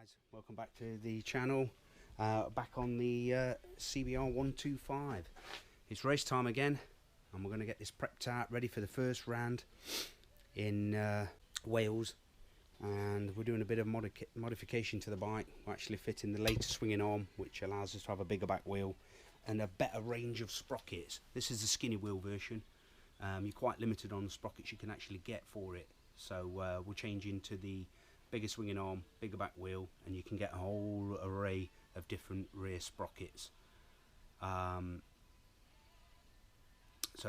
guys, welcome back to the channel. Back on the CBR125. It's race time again, and we're going to get this prepped out ready for the first round in Wales. And we're doing a bit of modification to the bike. We're actually fitting the later swinging arm, which allows us to have a bigger back wheel and a better range of sprockets. This is the skinny wheel version. You're quite limited on the sprockets you can actually get for it, so we're changing to the bigger swinging arm, bigger back wheel, and you can get a whole array of different rear sprockets. So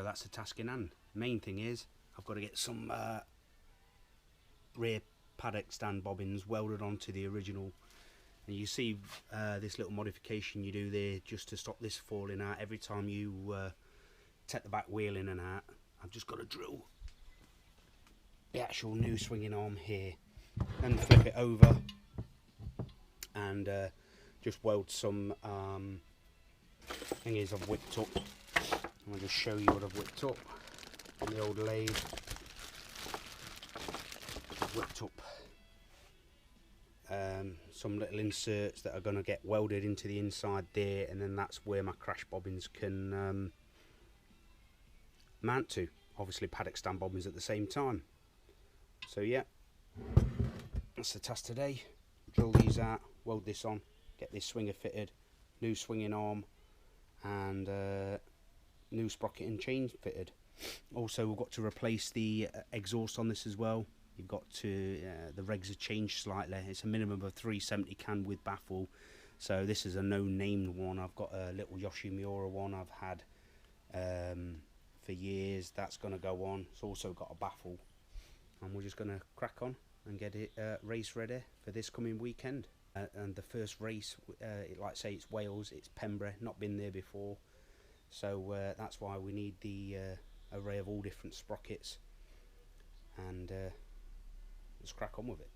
that's the task in hand. Main thing is I've got to get some rear paddock stand bobbins welded onto the original, and you see this little modification you do there just to stop this falling out every time you take the back wheel in and out. I've just got to drill the actual new swinging arm here, then flip it over and just weld some thingies I've whipped up. I'm going to show you what I've whipped up on the old lathe. I've whipped up some little inserts that are going to get welded into the inside there, and then that's where my crash bobbins can mount to. Obviously paddock stand bobbins at the same time. So yeah, that's the task today. Drill these out, weld this on, get this swinger fitted, new swinging arm, and new sprocket and chain fitted. Also, we've got to replace the exhaust on this as well. You've got to, the regs have changed slightly. It's a minimum of 370 can with baffle. So this is a no-named one. I've got a little Yoshimura one I've had for years. That's going to go on. It's also got a baffle. And we're just going to crack on and get it race ready for this coming weekend. And the first race, like I say, it's Wales, it's Pembrey, not been there before. So that's why we need the array of all different sprockets. And let's crack on with it.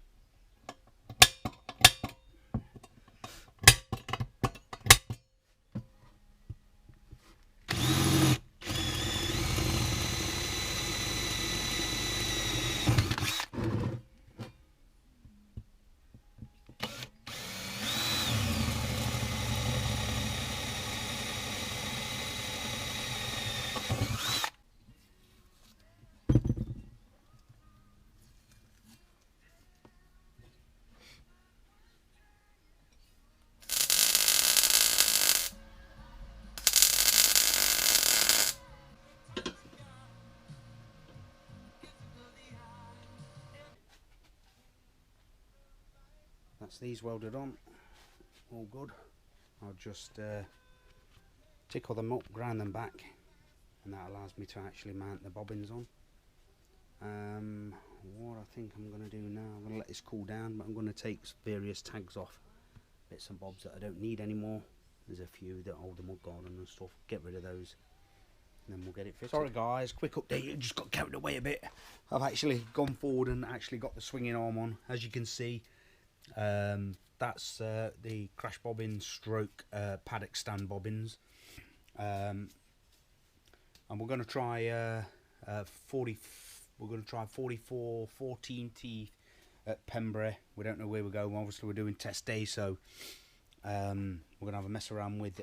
That's these welded on, all good. I'll just tickle them up, grind them back, and that allows me to actually mount the bobbins on. What I think I'm going to do now, I'm going to let this cool down, but I'm going to take various tags off, bits and bobs that I don't need anymore. There's a few that hold the mud guard and stuff, get rid of those, and then we'll get it fitted. Sorry guys, quick update, just got carried away a bit. I've actually gone forward and actually got the swinging arm on, as you can see. That's the crash bobbin stroke paddock stand bobbins, and we're going to try 44 14 teeth at Pembrey. We don't know where we're going. Obviously we're doing test day, so we're going to have a mess around with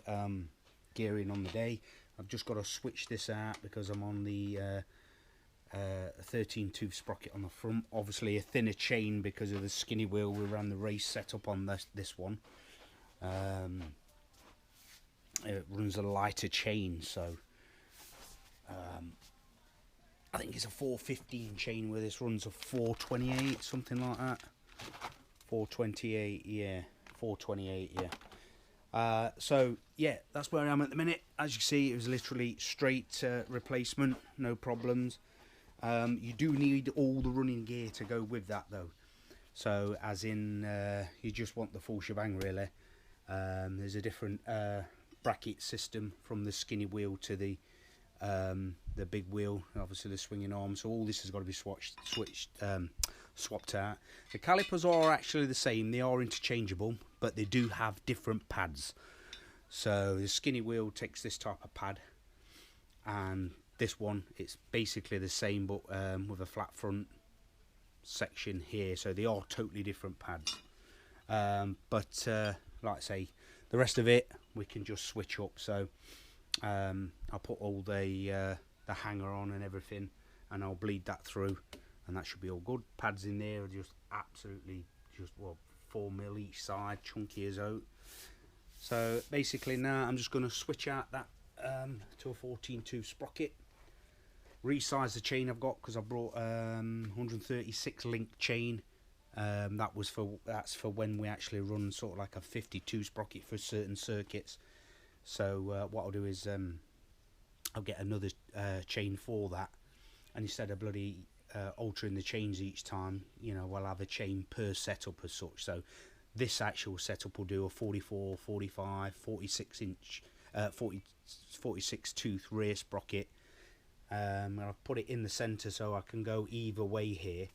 gearing on the day. I've just got to switch this out because I'm on the 13 tooth sprocket on the front, obviously a thinner chain because of the skinny wheel we ran the race set up on this one. It runs a lighter chain, so I think it's a 415 chain where this runs a 428, something like that. 428, yeah, 428, yeah. So yeah, that's where I am at the minute. As you see, it was literally straight replacement, no problems. You do need all the running gear to go with that though, so as in you just want the full shebang really. There's a different bracket system from the skinny wheel to the big wheel, obviously the swinging arm, so all this has got to be swapped out. The calipers are actually the same, they are interchangeable, but they do have different pads. So the skinny wheel takes this type of pad, and this one, it's basically the same, but with a flat front section here, so they are totally different pads. But like I say, the rest of it we can just switch up. So I'll put all the hanger on and everything, and I'll bleed that through, and that should be all good. Pads in there are just absolutely just, well, 4mm each side, chunky as out. So basically now I'm just going to switch out that to a 14-tooth sprocket, resize the chain I've got, because I brought 136 link chain. That's for when we actually run sort of like a 52 sprocket for certain circuits. So what I'll do is I'll get another chain for that, and instead of bloody altering the chains each time, you know, I'll have a chain per setup as such. So this actual setup will do a 44, 45, 46 inch 46 tooth rear sprocket. I'll put it in the center so I can go either way here.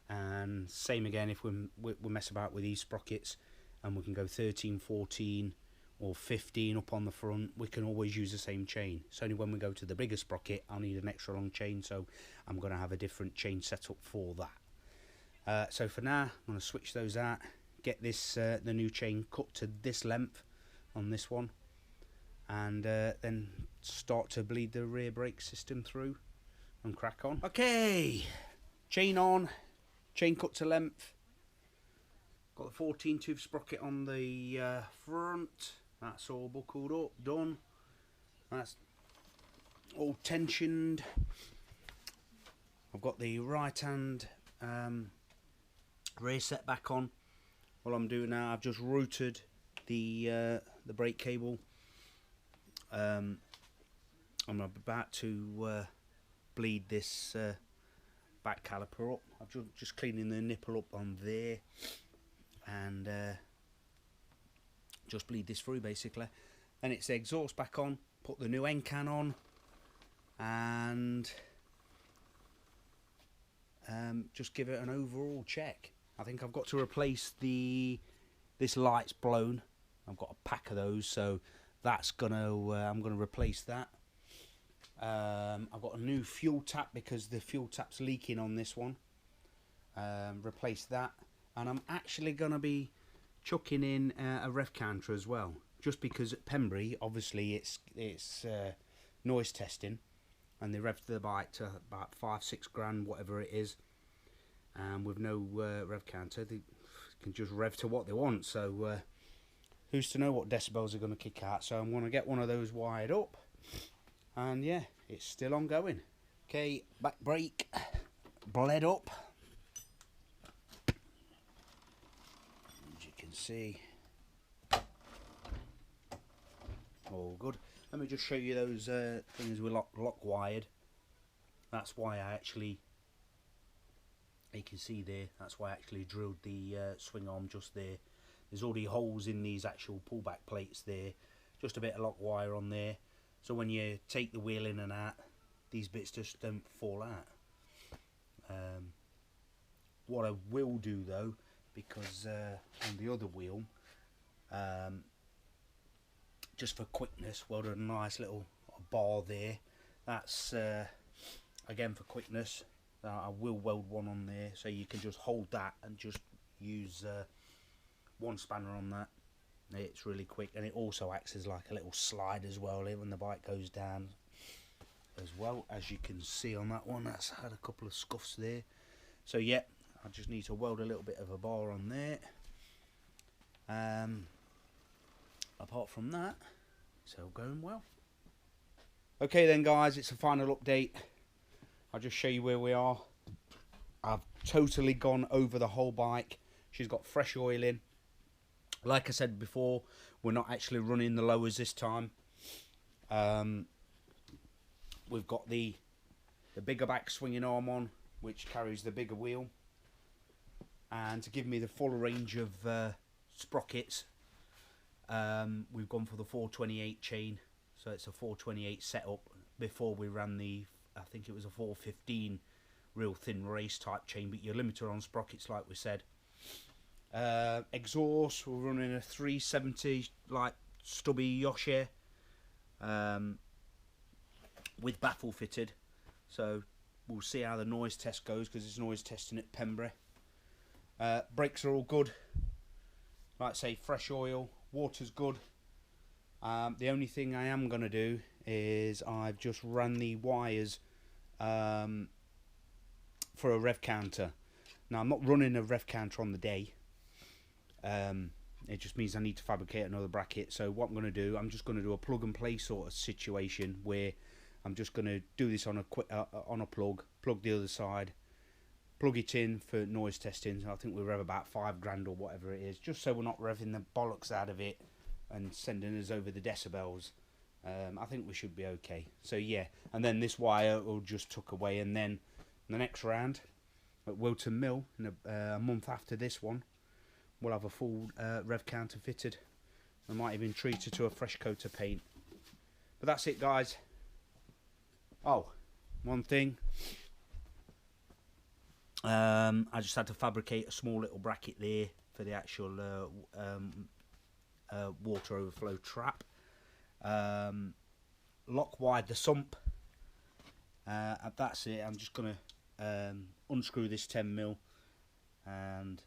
And same again, if we mess about with these sprockets, and we can go 13, 14 or 15 up on the front, we can always use the same chain. It's only when we go to the bigger sprocket I'll need an extra long chain, so I'm going to have a different chain setup for that. So for now I'm going to switch those out, get this the new chain cut to this length on this one, and then start to bleed the rear brake system through and crack on. Okay, chain on, chain cut to length, got the 14-tooth sprocket on the front. That's all buckled up, done. That's all tensioned. I've got the right hand rear set back on. What I'm doing now, I've just routed the brake cable. I'm about to bleed this back caliper up. I'm just cleaning the nipple up on there, and just bleed this through basically. Then it's the exhaust back on, put the new end can on, and just give it an overall check. I think I've got to replace this light's blown. I've got a pack of those, so that's gonna I'm gonna replace that. I've got a new fuel tap because the fuel tap's leaking on this one. Replace that, and I'm actually gonna be chucking in a rev counter as well, just because at Pembury obviously it's noise testing, and they rev the bike to about 5-6 grand, whatever it is, and with no rev counter they can just rev to what they want. So who's to know what decibels are going to kick out? So I'm going to get one of those wired up, and yeah, it's still ongoing. Okay, back brake bled up, as you can see, all good. Let me just show you those things we lock wired. That's why I actually, you can see there, that's why I actually drilled the swing arm just there. There's already holes in these actual pullback plates there, just a bit of lock wire on there, so when you take the wheel in and out, these bits just don't fall out. What I will do though, because on the other wheel, just for quickness, welded a nice little bar there. That's again for quickness. I will weld one on there, so you can just hold that and just use one spanner on that. It's really quick, and it also acts as like a little slide as well when the bike goes down as well. As you can see on that one, that's had a couple of scuffs there. So yeah, I just need to weld a little bit of a bar on there. Apart from that, it's all going well. Okay then guys, it's a final update. I'll just show you where we are. I've totally gone over the whole bike. She's got fresh oil in. Like I said before, we're not actually running the lowers this time. We've got the bigger back swinging arm on, which carries the bigger wheel. And to give me the full range of sprockets, we've gone for the 428 chain. So it's a 428 setup. Before we ran the, I think it was a 415 real thin race type chain, but you're limited on sprockets like we said. Exhaust, we're running a 370 like stubby Yoshi with baffle fitted, so we'll see how the noise test goes, because it's noise testing at Pembury. Brakes are all good. like I say, fresh oil, water's good. The only thing I am going to do is I've just run the wires for a rev counter. Now I'm not running a rev counter on the day. It just means I need to fabricate another bracket. So what I'm going to do, I'm just going to do a plug and play sort of situation where I'm just going to do this on a plug the other side, plug it in for noise testing. So I think we rev about £5 or whatever it is, just so we're not revving the bollocks out of it and sending us over the decibels. I think we should be okay. So yeah, and then this wire will just tuck away, and then the next round at Wilton Mill in a month after this one, we'll have a full rev counter fitted. I might even treat it to a fresh coat of paint. But that's it, guys. Oh, one thing. I just had to fabricate a small little bracket there for the actual water overflow trap. Lock wide the sump. That's it. I'm just going to unscrew this 10mm and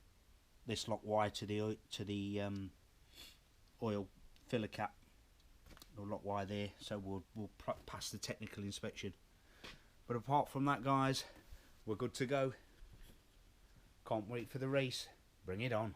this lock wide to the oil filler cap. We'll lock wire there, so we'll pass the technical inspection. But apart from that, guys, we're good to go. Can't wait for the race. Bring it on.